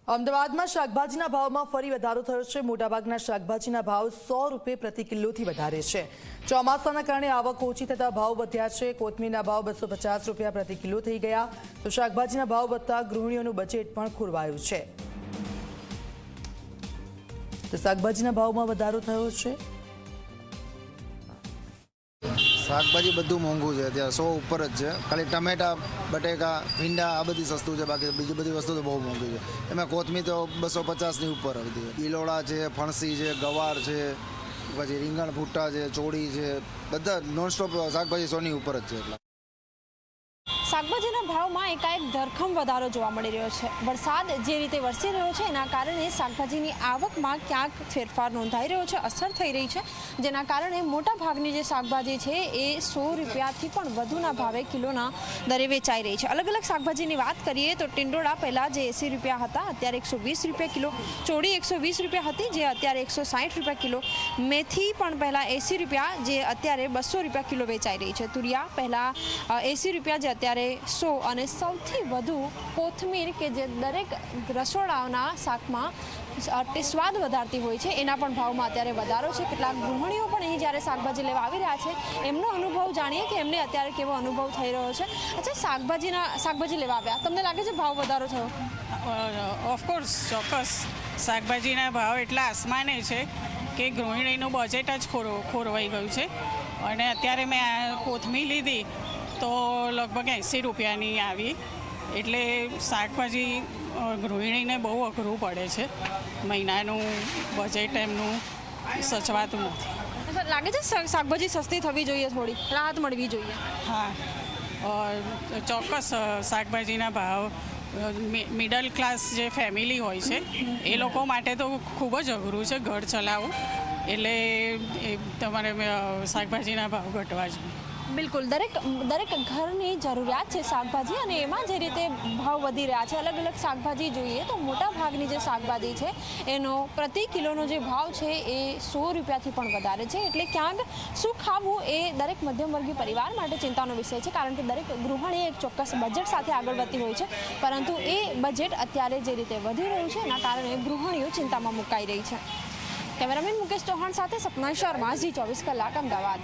અમદાવાદમાં શાકભાજીના ભાવમાં ફરી વધારો થયો છે। મોટાભાગના શાકભાજીના ભાવ 100 રૂપિયા પ્રતિ કિલોથી વધારે છે। ચોમાસાના કારણે આવક ઓછી થતા ભાવ વધ્યા છે। કોથમીરના ભાવ 250 રૂપિયા પ્રતિ કિલો થઈ ગયા તો શાકભાજીના ભાવ વધતા ગૃહિણીઓનું બજેટ પણ ખોરવાયું છે। તો શાકભાજીના ભાવમાં વધારો થયો છે। શાકભાજી બધું મોંઘું છે, અત્યારે 100 ઉપર જ છે। ખાલી ટમેટા, બટેકા, ભીંડા આ બધી સસ્તું છે, બાકી બીજી બધી વસ્તુ તો બહુ મોંઘી છે। એમાં કોથમીર તો 250ની ઉપર હતી। ઈલોડા છે, ફણસી છે, ગવાર છે, પછી રીંગણ ભૂટ્ટા છે, ચોળી છે, બધા નોનસ્ટોપ શાકભાજી 100ની ઉપર જ છે। એટલા શાકભાજીના ભાવમાં એકાએક ધરખમ વધારો જોવા મળી રહ્યો છે। વરસાદ જે રીતે વરસી રહ્યો છે એના કારણે શાકભાજીની આવકમાં ક્યાંક ફેરફાર નોંધાઈ રહ્યો છે, અસર થઈ રહી છે, જેના કારણે મોટા ભાગની જે શાકભાજી છે એ 100 રૂપિયાથી પણ વધુના ભાવે કિલોના દરે વેચાઈ રહી છે। અલગ અલગ શાકભાજીની વાત કરીએ તો ટિંડોળા પહેલાં જે 80 રૂપિયા હતા અત્યારે 120 રૂપિયા કિલો, ચોળી 120 રૂપિયા હતી જે અત્યારે 160 રૂપિયા કિલો, મેથી પણ પહેલાં 80 રૂપિયા જે અત્યારે 200 રૂપિયા કિલો વેચાઈ રહી છે। તુરિયા પહેલાં 80 રૂપિયા જે અત્યારે 100 અને સૌથી વધુ કોથમીર કે જે દરેક રસોડાઓના શાકમાં સ્વાદ વધારતી હોય છે એના પણ ભાવમાં અત્યારે વધારો છે। કેટલાક ગૃહિણીઓ પણ અહીં જ્યારે શાકભાજી લેવા આવી રહ્યા છે એમનો અનુભવ જાણીએ કે એમને અત્યારે કેવો અનુભવ થઈ રહ્યો છે। અચ્છા, શાકભાજી લેવા આવ્યા, તમને લાગે છે ભાવ વધારો થયો? ઓફકોર્સ, ચોક્કસ શાકભાજીના ભાવ એટલા આસમાને છે કે ગૃહિણીનું બજેટ જ ખોરવાઈ ગયું છે। અને અત્યારે મેં આ કોથમીર લીધી તો લગભગ 80 રૂપિયાની આવી, એટલે શાકભાજી ગૃહિણીને બહુ અઘરું પડે છે। મહિનાનું બજેટ એમનું સચવાતું નથી। લાગે છે શાકભાજી સસ્તી થવી જોઈએ, થોડી રાહત મળવી જોઈએ? હા, ચોક્કસ શાકભાજીના ભાવ મિડલ ક્લાસ જે ફેમિલી હોય છે એ લોકો માટે તો ખૂબ જ અઘરું છે ઘર ચલાવવું, એટલે તમારે શાકભાજીના ભાવ ઘટવા જોઈએ। બિલકુલ, દરેક ઘરની જરૂરિયાત છે શાકભાજી, અને એમાં જે રીતે ભાવ વધી રહ્યા છે અલગ અલગ શાકભાજી જોઈએ તો મોટા ભાગની જે શાકભાજી છે એનો પ્રતિ કિલોનો જે ભાવ છે એ 100 રૂપિયાથી પણ વધારે છે। એટલે ક્યાંક શું ખાવું એ દરેક મધ્યમવર્ગીય પરિવાર માટે ચિંતાનો વિષય છે, કારણ કે દરેક ગૃહિણી એક ચોક્કસ બજેટ સાથે આગળ વધતી હોય છે, પરંતુ એ બજેટ અત્યારે જે રીતે વધી રહ્યું છે એના કારણે ગૃહિણીઓ ચિંતામાં મુકાઈ રહી છે। કેમેરામેન મુકેશ ચૌહાણ સાથે સપના શર્મા, Zee 24 કલાક, અમદાવાદ।